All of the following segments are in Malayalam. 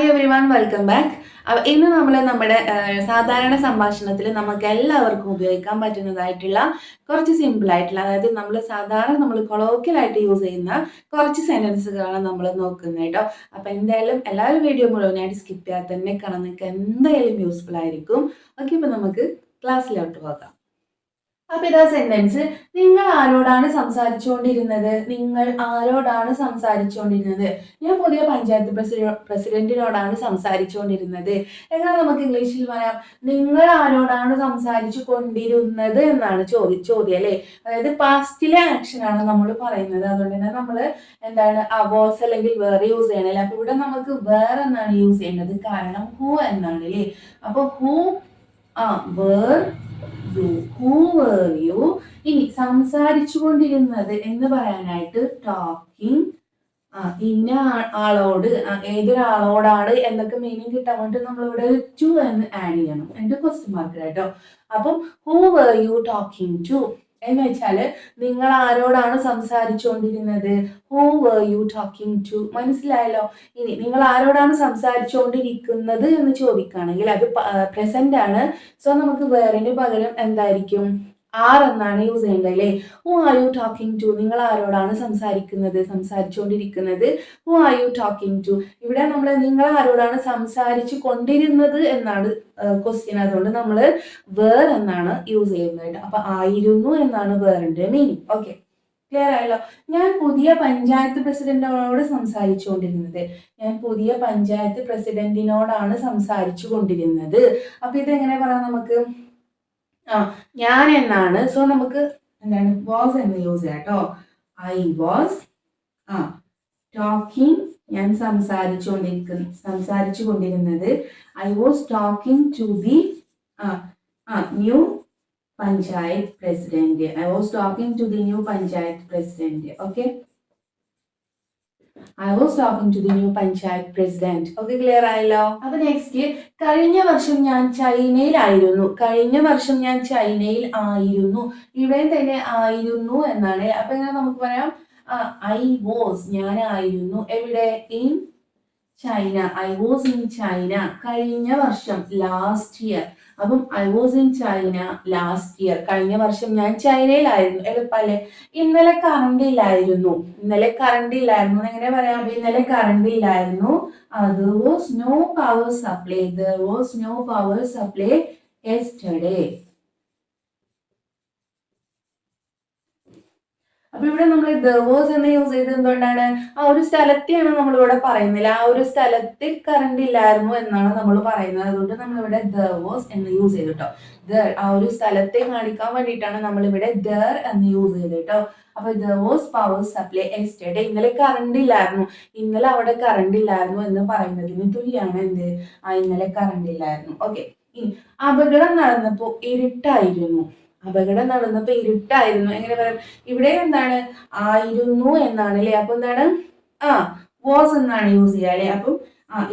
Everyone welcome back. ഇന്ന് നമ്മൾ നമ്മുടെ സാധാരണ സംഭാഷണത്തിൽ നമുക്ക് എല്ലാവർക്കും ഉപയോഗിക്കാൻ പറ്റുന്നതായിട്ടുള്ള കുറച്ച് സിമ്പിൾ ആയിട്ടുള്ള, അതായത് നമ്മൾ കൊളോക്കിയലായിട്ട് യൂസ് ചെയ്യുന്ന കുറച്ച് സെന്റൻസുകളാണ് നമ്മൾ നോക്കുന്നത് കേട്ടോ. അപ്പൊ എന്തായാലും എല്ലാവരും വീഡിയോ മുഴുവനായിട്ട് സ്കിപ്പ് ചെയ്യാതെ തന്നെ കാണാൻ നിങ്ങൾക്ക് എന്തായാലും യൂസ്ഫുൾ ആയിരിക്കും. ഓക്കെ, ഇപ്പൊ നമുക്ക് ക്ലാസ്സിലോട്ട് പോകാം. അപ്പൊ ഇതാ സെന്റൻസ്. നിങ്ങൾ ആരോടാണ് സംസാരിച്ചുകൊണ്ടിരുന്നത്? നിങ്ങൾ ആരോടാണ് സംസാരിച്ചുകൊണ്ടിരുന്നത്? ഞാൻ പുതിയ പഞ്ചായത്ത് പ്രസിഡന്റിനോടാണ് സംസാരിച്ചുകൊണ്ടിരുന്നത്. എന്നാൽ നമുക്ക് ഇംഗ്ലീഷിൽ പറയാം, നിങ്ങൾ ആരോടാണ് സംസാരിച്ചു കൊണ്ടിരുന്നത് എന്നാണ് ചോദ്യം അല്ലെ. അതായത് പാസ്റ്റിലെ ആക്ഷൻ ആണ് നമ്മൾ പറയുന്നത്. അതുകൊണ്ട് തന്നെ നമ്മൾ എന്താണ് വാസ് അല്ലെങ്കിൽ വേറെ യൂസ് ചെയ്യണല്ലേ. അപ്പൊ ഇവിടെ നമുക്ക് വേറെ എന്നാണ് യൂസ് ചെയ്യേണ്ടത്, കാരണം ഹൂ എന്നാണ് അല്ലേ. അപ്പൊ who were you, who were you. ഇനി സംസാരിച്ചു കൊണ്ടിരുന്നത് എന്ന് പറയാനായിട്ട് ടോക്കിംഗ്, ഇന്ന ആളോട്, ഏതൊരാളോടാണ് എന്നൊക്കെ മീനിങ് കിട്ടാൻ വേണ്ടി നമ്മളിവിടെ ടു എന്ന് ആഡ് ചെയ്യണം, എന്റെ ക്വസ്റ്റ്യൻ മാർക്ക് കേട്ടോ. അപ്പം who were you talking to എന്ന് വെച്ചാല് നിങ്ങൾ ആരോടാണ് സംസാരിച്ചുകൊണ്ടിരുന്നത്, who were you talking to. മനസ്സിലായല്ലോ. ഇനി നിങ്ങൾ ആരോടാണ് സംസാരിച്ചുകൊണ്ടിരിക്കുന്നത് എന്ന് ചോദിക്കുകയാണെങ്കിൽ അത് പ്രസന്റ് ആണ്. സോ നമുക്ക് വേറിന് പകരം എന്തായിരിക്കും, ആർ എന്നാണ് യൂസ് ചെയ്യേണ്ടത് അല്ലേ. Who are you talking to, നിങ്ങൾ ആരോടാണ് സംസാരിച്ചുകൊണ്ടിരിക്കുന്നത്, who are you talking to. ഇവിടെ നിങ്ങൾ ആരോടാണ് സംസാരിച്ചു കൊണ്ടിരുന്നത് എന്നാണ് ക്വസ്റ്റ്യൻ, അതുകൊണ്ട് നമ്മൾ വേർ എന്നാണ് യൂസ് ചെയ്യുന്നത്. അപ്പൊ ആയിരുന്നു എന്നാണ് വേറിന്റെ മീനിങ്. ഓക്കെ, ക്ലിയർ ആയല്ലോ. ഞാൻ പുതിയ പഞ്ചായത്ത് പ്രസിഡന്റിനോട് സംസാരിച്ചുകൊണ്ടിരുന്നത്, ഞാൻ പുതിയ പഞ്ചായത്ത് പ്രസിഡന്റിനോടാണ് സംസാരിച്ചു കൊണ്ടിരുന്നത്. അപ്പൊ ഇതെങ്ങനെ പറയാം നമുക്ക്, ഞാൻ എന്നാണ്. സോ നമുക്ക് എന്താണ് വാസ് എന്ന് യൂസ് ചെയ്യാം കേട്ടോ. ഐ വാസ് ടോക്കിംഗ്, ഞാൻ സംസാരിച്ചു കൊണ്ടിരുന്നത്. I was talking to the new panchayat president. I was talking to the new panchayat president. Okay, I was talking to the new panchayat president. Okay, clear ആയല്ലോ. അപ്പൊ നെക്സ്റ്റ്, കഴിഞ്ഞ വർഷം ഞാൻ ചൈനയിലായിരുന്നു. കഴിഞ്ഞ വർഷം ഞാൻ ചൈനയിൽ ആയിരുന്നു. ഇവിടെ തന്നെ ആയിരുന്നു എന്നാണ്. അപ്പൊ ഇങ്ങനെ നമുക്ക് പറയാം, ഐ വാസ്, ഞാനായിരുന്നു എവിടെ, in China. I was in China കഴിഞ്ഞ വർഷം, ലാസ്റ്റ് ഇയർ. അപ്പം I was in China last year, കഴിഞ്ഞ വർഷം ഞാൻ ചൈനയിലായിരുന്നു. എളുപ്പല്ലേ. ഇന്നലെ കറണ്ട് ഇല്ലായിരുന്നു. ഇന്നലെ കറണ്ട് ഇല്ലായിരുന്നു എങ്ങനെ പറയാം, ഇന്നലെ കറണ്ട് ഇല്ലായിരുന്നു. there was no power supply. There was no power supply yesterday. അപ്പൊ ഇവിടെ നമ്മൾ there was എന്ന് യൂസ് ചെയ്ത് എന്തുകൊണ്ടാണ്, ആ ഒരു സ്ഥലത്തെയാണ് നമ്മളിവിടെ പറയുന്നില്ല, ആ ഒരു സ്ഥലത്ത് കറണ്ട് ഇല്ലായിരുന്നു എന്നാണ് നമ്മൾ പറയുന്നത്. അതുകൊണ്ട് നമ്മളിവിടെ there was എന്ന് യൂസ് ചെയ്തു കേട്ടോ. there, ആ ഒരു സ്ഥലത്തെ കാണിക്കാൻ വേണ്ടിയിട്ടാണ് നമ്മളിവിടെ there എന്ന് യൂസ് ചെയ്ത് കേട്ടോ. അപ്പൊ there was power supply yesterday. ഇന്നലെ കറണ്ട് ഇല്ലായിരുന്നു, ഇന്നലെ അവിടെ കറണ്ട് ഇല്ലായിരുന്നു എന്ന് പറയുന്നതിന് തുല്യമാണ് എന്ത്, ഇന്നലെ കറണ്ട് ഇല്ലായിരുന്നു. ഓക്കെ, ഇനി അപകടം നടന്നപ്പോ ഇരുട്ടായിരുന്നു. അപകടം നടന്നപ്പോ ഇരുട്ടായിരുന്നു എങ്ങനെ പറയാം, ഇവിടെ എന്താണ് ആയിരുന്നു എന്നാണ് അല്ലെ. അപ്പൊ എന്താണ് വാസ് എന്നാണ് യൂസ് ചെയ്യുക അല്ലെ. അപ്പം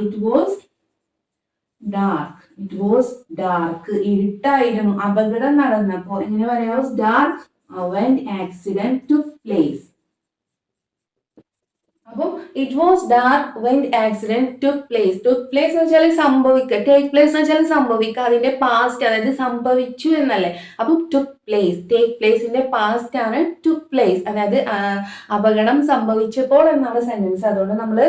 it was dark, it was dark, ഇരുട്ടായിരുന്നു. അപകടം നടന്നപ്പോ എങ്ങനെ പറയാം, was dark when accident took place. അപ്പം it was dark when accident took place. Took place എന്ന് വെച്ചാൽ സംഭവിക്കുക, ടേക്ക് പ്ലേസ് എന്ന് വെച്ചാൽ സംഭവിക്കുക, അതിന്റെ പാസ്റ്റ്, അതായത് സംഭവിച്ചു എന്നല്ലേ. അപ്പം ടുക്ക് പ്ലേസ്, ടേക്ക് പ്ലേസിന്റെ പാസ്റ്റ് ആണ് ടുക്ക് പ്ലേസ്, അതായത് അപകടം സംഭവിച്ചപ്പോൾ എന്നാണ് സെന്റൻസ്. അതുകൊണ്ട് നമ്മൾ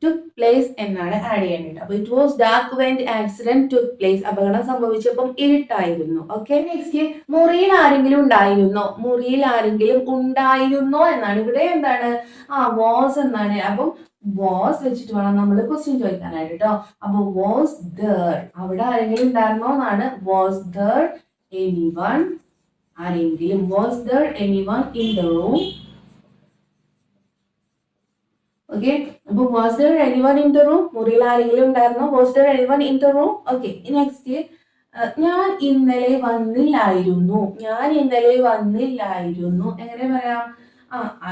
ടുക്ക് പ്ലേസ് എന്നാണ് ആഡ് ചെയ്യേണ്ടത്. അപ്പൊ it was dark when accident took place, അപകടം സംഭവിച്ചപ്പം ഇരുട്ടായിരുന്നു. ഓക്കെ, നെക്സ്റ്റ്, മുറിയിൽ ആരെങ്കിലും ഉണ്ടായിരുന്നോ, മുറിയിൽ ആരെങ്കിലും ഉണ്ടായിരുന്നോ എന്നാണ്. ഇവിടെ എന്താണ്, വാസ് എന്നാണ്. അപ്പം വാസ് വെച്ചിട്ട് വേണം നമ്മൾ ക്വസ്റ്റ്യൻ ചോദിക്കാനായിട്ട് കേട്ടോ. അപ്പൊ വാസ് there, അവിടെ ആരെങ്കിലും ഉണ്ടായിരുന്നോ എന്നാണ്. വാസ് there anyone, ആരെങ്കിലും. വാസ് there anyone in the room. Okay, അപ്പൊ was there anyone in the room, മുറിയിൽ ആരെങ്കിലും ഉണ്ടായിരുന്നോ, was there anyone in the room. Okay, next, ഞാൻ ഇന്നലെ വന്നില്ലായിരുന്നു. ഞാൻ ഇന്നലെ വന്നില്ലായിരുന്നു എങ്ങനെ പറയാം,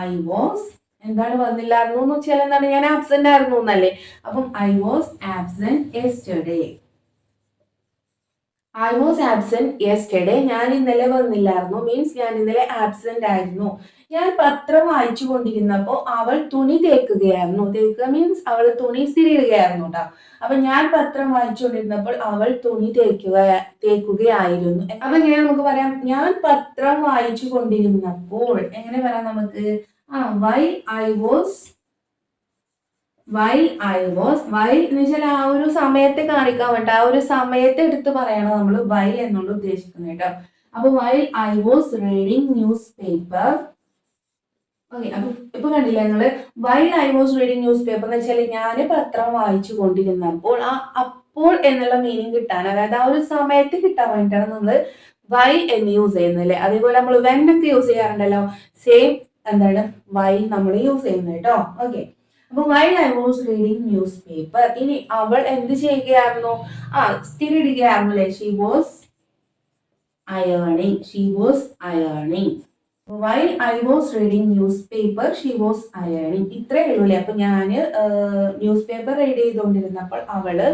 ഐ വാസ്, എന്താണ് വന്നില്ലായിരുന്നു എന്ന് വെച്ചാൽ എന്താണ്, ഞാൻ ആബ്സെന്റ് ആയിരുന്നു എന്നല്ലേ. അപ്പം I was absent yesterday. I was absent yesterday. ഞാൻ ഇന്നലെ വന്നില്ലായിരുന്നു. മീൻസ് ഞാൻ ഇന്നലെ ആബ്സെന്റ് ആയിരുന്നു. ഞാൻ പത്രം വായിച്ചു കൊണ്ടിരുന്നപ്പോൾ അവൾ തുണി തേക്കുകയായിരുന്നു. തേക്കുക മീൻസ് അവൾ തുണി ഇസ്തിരിയിടുകയായിരുന്നു കേട്ടോ. അപ്പൊ ഞാൻ പത്രം വായിച്ചുകൊണ്ടിരുന്നപ്പോൾ അവൾ തുണി തേക്കുകയായിരുന്നു. അപ്പൊ എങ്ങനെ നമുക്ക് പറയാം? ഞാൻ പത്രം വായിച്ചു കൊണ്ടിരുന്നപ്പോൾ എങ്ങനെ പറയാം നമുക്ക്? വൈ ഐ വാസ് വൈൽ എന്ന് വെച്ചാൽ ആ ഒരു സമയത്തെ കാണിക്കാൻ വേണ്ട, ആ ഒരു സമയത്തെ എടുത്ത് പറയണം നമ്മൾ വൈൽ എന്നുള്ള ഉദ്ദേശിക്കുന്നത് കേട്ടോ. അപ്പൊ while I was reading news paper. Okay, അപ്പൊ ഇപ്പൊ കണ്ടില്ലേ നിങ്ങള്? While I was reading news paper എന്ന് വെച്ചാൽ ഞാൻ പത്രം വായിച്ചു കൊണ്ടിരുന്നപ്പോൾ, ആ അപ്പോൾ എന്നുള്ള മീനിങ് കിട്ടാൻ, അതായത് ആ ഒരു സമയത്ത് കിട്ടാൻ വേണ്ടിയിട്ടാണ് നമ്മൾ വൈ എന്ന് യൂസ് ചെയ്യുന്നത് അല്ലേ. അതേപോലെ നമ്മൾ വെൻ ഒക്കെ യൂസ് ചെയ്യാറുണ്ടല്ലോ, സെയിം എന്താണ് വൈൽ നമ്മൾ യൂസ് ചെയ്യുന്നത് കേട്ടോ. ഓക്കെ, അപ്പൊ while I was reading newspaper. ഇനി അവൾ എന്ത് ചെയ്യുകയായിരുന്നു? സ്ഥിരിടുകയായിരുന്നു അല്ലെ. ഷീ വാസ് അയേണിങ്. While I was reading newspaper she was അയേണിങ്. ഇത്രയേ ഉള്ളൂ അല്ലേ. അപ്പൊ ഞാന് ന്യൂസ് പേപ്പർ റീഡ് ചെയ്തുകൊണ്ടിരുന്നപ്പോൾ അവള്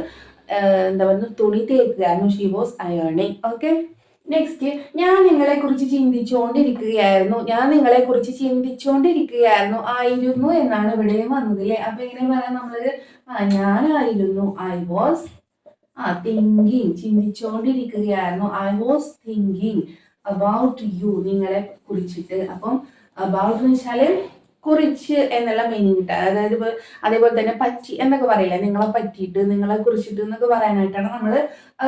എന്താ പറയുക, തുണി തേക്കുകയായിരുന്നു. ഷീ വാസ് അയേണിങ്. ഓക്കെ, നെക്സ്റ്റ്, ഞാൻ നിങ്ങളെ കുറിച്ച് ചിന്തിച്ചുകൊണ്ടിരിക്കുകയായിരുന്നു. ആയിരുന്നു എന്നാണ് ഇവിടെയും വന്നത് അല്ലേ. അപ്പൊ എങ്ങനെ പറയാം നമ്മള്? ഞാനായിരുന്നു. ഐ വാസ് തിങ്കിങ്, ചിന്തിച്ചുകൊണ്ടിരിക്കുകയായിരുന്നു. I was thinking about you, നിങ്ങളെ കുറിച്ചിട്ട്. അപ്പം അബൌട്ട് എന്ന് വെച്ചാല് കുറിച്ച് എന്നുള്ള മീനിങ് കിട്ടുക. അതായത് അതേപോലെ തന്നെ പറ്റി എന്നൊക്കെ പറയില്ല, നിങ്ങളെ പറ്റിയിട്ട്, നിങ്ങളെ കുറിച്ചിട്ട് എന്നൊക്കെ പറയാനായിട്ടാണ് നമ്മൾ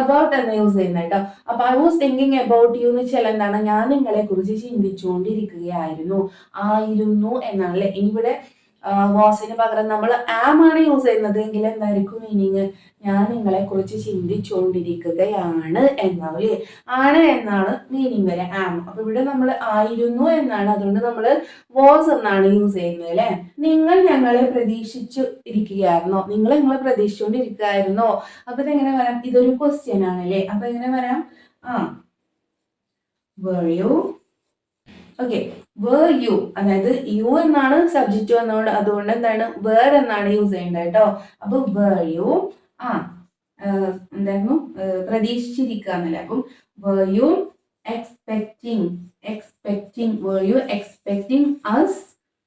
അബൌട്ട് എന്ന് യൂസ് ചെയ്യുന്നത് കേട്ടോ. അപ്പൊ I was thinking about U എന്ന് വെച്ചാൽ എന്താണ്? ഞാൻ നിങ്ങളെ കുറിച്ച് ചിന്തിച്ചുകൊണ്ടിരിക്കുകയായിരുന്നു. ആയിരുന്നു എന്നാണ് അല്ലെ. ഇനി ഇവിടെ വാസിന് പകരം നമ്മൾ ആം ആണ് യൂസ് ചെയ്യുന്നത് എങ്കിൽ എന്തായിരിക്കും മീനിങ്? ഞാൻ നിങ്ങളെ കുറിച്ച് ചിന്തിച്ചുകൊണ്ടിരിക്കുകയാണ് എന്നാവില്ലേ. ആണ് എന്നാണ് മീനിങ് വരെ ആം. അപ്പൊ ഇവിടെ നമ്മൾ ആയിരുന്നു എന്നാണ്, അതുകൊണ്ട് നമ്മൾ വാസ് എന്നാണ് യൂസ് ചെയ്യുന്നത് അല്ലെ. നിങ്ങൾ ഞങ്ങളെ പ്രതീക്ഷിച്ചുകൊണ്ടിരിക്കുകയായിരുന്നോ. അപ്പൊ ഇതെങ്ങനെ പറയാം? ഇതൊരു ക്വസ്റ്റ്യൻ ആണ് അല്ലേ. അപ്പൊ എങ്ങനെ പറയാം? were you. Okay, were you, അതായത് യു എന്നാണ് സബ്ജക്റ്റ് വന്നതുകൊണ്ട് അതുകൊണ്ട് എന്താണ് വേർ എന്നാണ് യൂസ് ചെയ്യേണ്ടത് കേട്ടോ. അപ്പൊ were you എന്തായിരുന്നു? പ്രതീക്ഷിച്ചിരിക്കുക എന്നല്ലേ. അപ്പം were you expecting were you expecting us,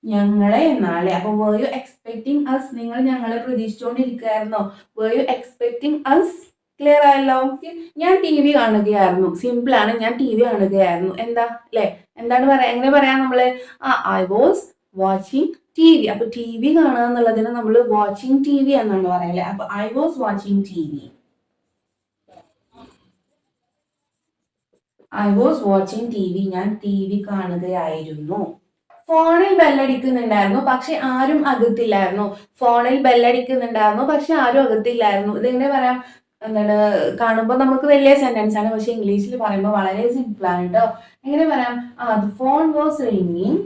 ഞങ്ങളെ എന്നാളെ. അപ്പൊ were you expecting us, നിങ്ങൾ ഞങ്ങളെ പ്രതീക്ഷിച്ചുകൊണ്ടിരിക്കുകയായിരുന്നോ. were you expecting us. Clear ആയല്ലോ. ഞാൻ ടി വി കാണുകയായിരുന്നു. സിമ്പിൾ ആണ്, ഞാൻ ടി വി കാണുകയായിരുന്നു. എന്താ അല്ലെ, എന്താണ് പറയാ? എങ്ങനെ പറയാം നമ്മള്? I was watching T V. അപ്പൊ ടി വി കാണുക എന്നുള്ളതിന് നമ്മൾ വാച്ചിങ് ടി വി എന്നാണ് പറയല്ലേ. അപ്പൊ I was watching T V. ഞാൻ ടി വി കാണുകയായിരുന്നു. ഫോണിൽ ബെല്ലടിക്കുന്നുണ്ടായിരുന്നു പക്ഷെ ആരും അകത്തില്ലായിരുന്നു. ഇതെങ്ങനെ പറയാം? എന്താണ്, കാണുമ്പോൾ നമുക്ക് വലിയ സെന്റൻസ് ആണ്, പക്ഷെ ഇംഗ്ലീഷിൽ പറയുമ്പോൾ വളരെ സിമ്പിൾ ആണ് കേട്ടോ. എങ്ങനെ പറയാം? ദ ഫോൺ വാസ് റിംഗിങ്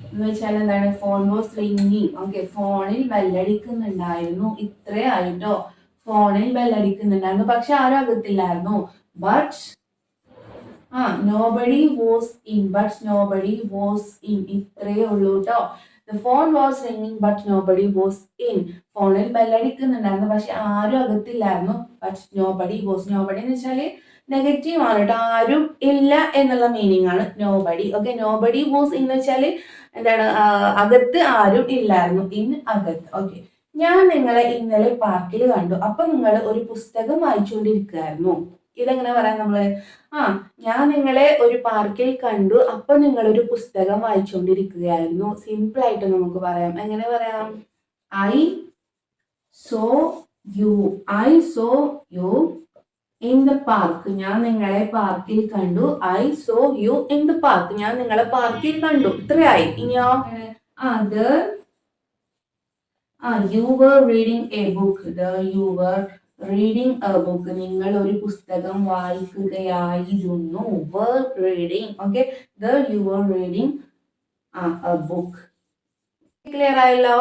എന്ന് വെച്ചാൽ എന്താണ്? Phone was ringing. ഓക്കെ, ഫോണിൽ ബെല്ലടിക്കുന്നുണ്ടായിരുന്നു. ഇത്രേ ആയിട്ടോ. ഫോണിൽ ബെല്ലടിക്കുന്നുണ്ടായിരുന്നു പക്ഷെ ആരും അകത്തില്ലായിരുന്നു. But nobody was in. ഇത്രയേ ഉള്ളൂ കേട്ടോ. The phone was ringing but nobody was in. ഫോണിൽ ബെല്ലടിക്കുന്നുണ്ടായിരുന്നു പക്ഷെ ആരും അകത്തില്ലായിരുന്നു. But nobody was. nobody എന്ന് വെച്ചാല് നെഗറ്റീവ് ആണ് കേട്ടോ. ആരും ഇല്ല എന്നുള്ള മീനിങ് ആണ് nobody. ഓക്കെ, nobody was എന്ന് വെച്ചാല് എന്താണ്? അകത്ത് ആരും ഇല്ലായിരുന്നു. ഇൻ, അകത്ത്. ഓക്കെ, ഞാൻ നിങ്ങളെ ഇന്നലെ പാർക്കിൽ കണ്ടു. അപ്പൊ നിങ്ങൾ ഒരു പുസ്തകം വായിച്ചുകൊണ്ടിരിക്കുകയായിരുന്നു. ഇതെങ്ങനെ പറയാം നമ്മള്? ഞാൻ നിങ്ങളെ ഒരു പാർക്കിൽ കണ്ടു അപ്പൊ നിങ്ങൾ ഒരു പുസ്തകം വായിച്ചുകൊണ്ടിരിക്കുകയായിരുന്നു. സിമ്പിൾ ആയിട്ട് നമുക്ക് പറയാം. എങ്ങനെ പറയാം? I saw you in the park. ഞാൻ നിങ്ങളെ പാർക്കിൽ കണ്ടു. I saw you in the park. ഞാൻ നിങ്ങളെ പാർക്കിൽ കണ്ടു. ഇത്രയായി. ഇനിയോ you were reading a book. Reading a book. നിങ്ങൾ ഒരു പുസ്തകം വായിക്കുകയായിരുന്നു. were reading. Okay, you were reading a book. Clear ആയല്ലോ.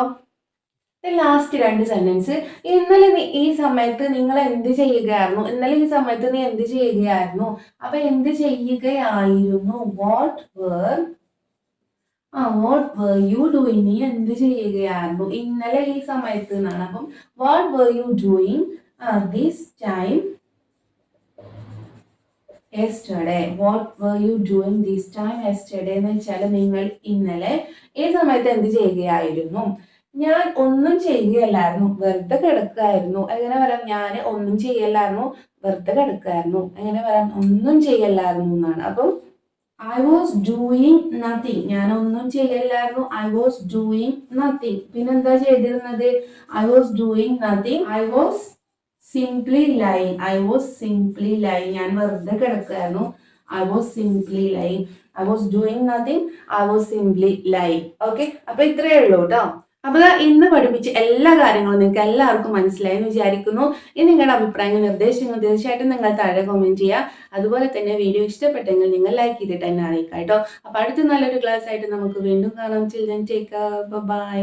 ലാസ്റ്റ് രണ്ട് സെന്റൻസ്. ഇന്നലെ ഈ സമയത്ത് നിങ്ങൾ എന്ത് ചെയ്യുകയായിരുന്നു. നീ എന്ത് ചെയ്യുകയായിരുന്നു. അപ്പൊ എന്ത് ചെയ്യുകയായിരുന്നു? What were you doing. നീ എന്ത് ചെയ്യുകയായിരുന്നു ഇന്നലെ ഈ സമയത്ത് എന്നാണ്. അപ്പം what were you doing this time yesterday what were you doing this time yesterday എന്ന് വെച്ചാൽ നിങ്ങൾ ഇന്നലെ ഈ സമയത്ത് എന്ത് ചെയ്യുകയായിരുന്നു? ഞാൻ ഒന്നും ചെയ്യുകയല്ലായിരുന്നു, വെറുതെ കിടക്കുകയായിരുന്നു. എങ്ങനെ പറയാം? ഞാൻ ഒന്നും ചെയ്യല്ലായിരുന്നു, വെറുതെ കിടക്കുകയായിരുന്നു. എങ്ങനെ പറയാം? ഒന്നും ചെയ്യല്ലായിരുന്നു എന്നാണ്. അപ്പം ഐ വാസ് ഡൂയിങ് നത്തിങ്. ഞാൻ ഒന്നും ചെയ്യല്ലായിരുന്നു. I was doing nothing. പിന്നെന്താ ചെയ്തിരുന്നത്? I was doing nothing. I was simply lying. I was simply lying. ഞാൻ വെറുതെ കിടക്കുകയായിരുന്നു. I was simply lying. I was doing nothing. I was simply lying. Okay, അപ്പൊ ഇത്രയേ ഉള്ളൂ കേട്ടോ. അപ്പൊ ഇന്ന് പഠിപ്പിച്ച എല്ലാ കാര്യങ്ങളും നിങ്ങൾക്ക് എല്ലാവർക്കും മനസ്സിലായി എന്ന് വിചാരിക്കുന്നു. ഇനി നിങ്ങളുടെ അഭിപ്രായങ്ങൾ നിർദ്ദേശങ്ങൾ തീർച്ചയായിട്ടും നിങ്ങൾ താഴെ കമന്റ് ചെയ്യുക. അതുപോലെ തന്നെ വീഡിയോ ഇഷ്ടപ്പെട്ടെങ്കിൽ നിങ്ങൾ ലൈക്ക് ചെയ്തിട്ട് എന്നെ അറിയിക്കാം കേട്ടോ. അപ്പൊ അടുത്ത നല്ലൊരു ക്ലാസ് ആയിട്ട് നമുക്ക് വീണ്ടും കാണാം. Children take care. ബൈ.